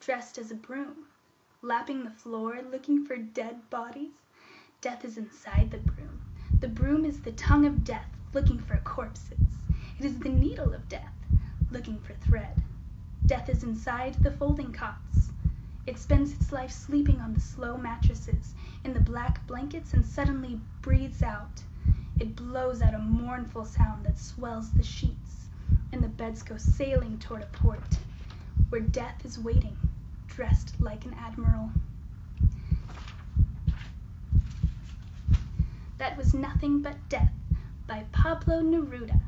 dressed as a broom, lapping the floor, looking for dead bodies. Death is inside the broom. The broom is the tongue of death, looking for corpses. It is the needle of death, looking for thread. Death is inside the folding cots. It spends its life sleeping on the slow mattresses, in the black blankets, and suddenly breathes out. It blows out a mournful sound that swells the sheets, and the beds go sailing toward a port, where death is waiting, dressed like an admiral. That was Nothing But Death by Pablo Neruda.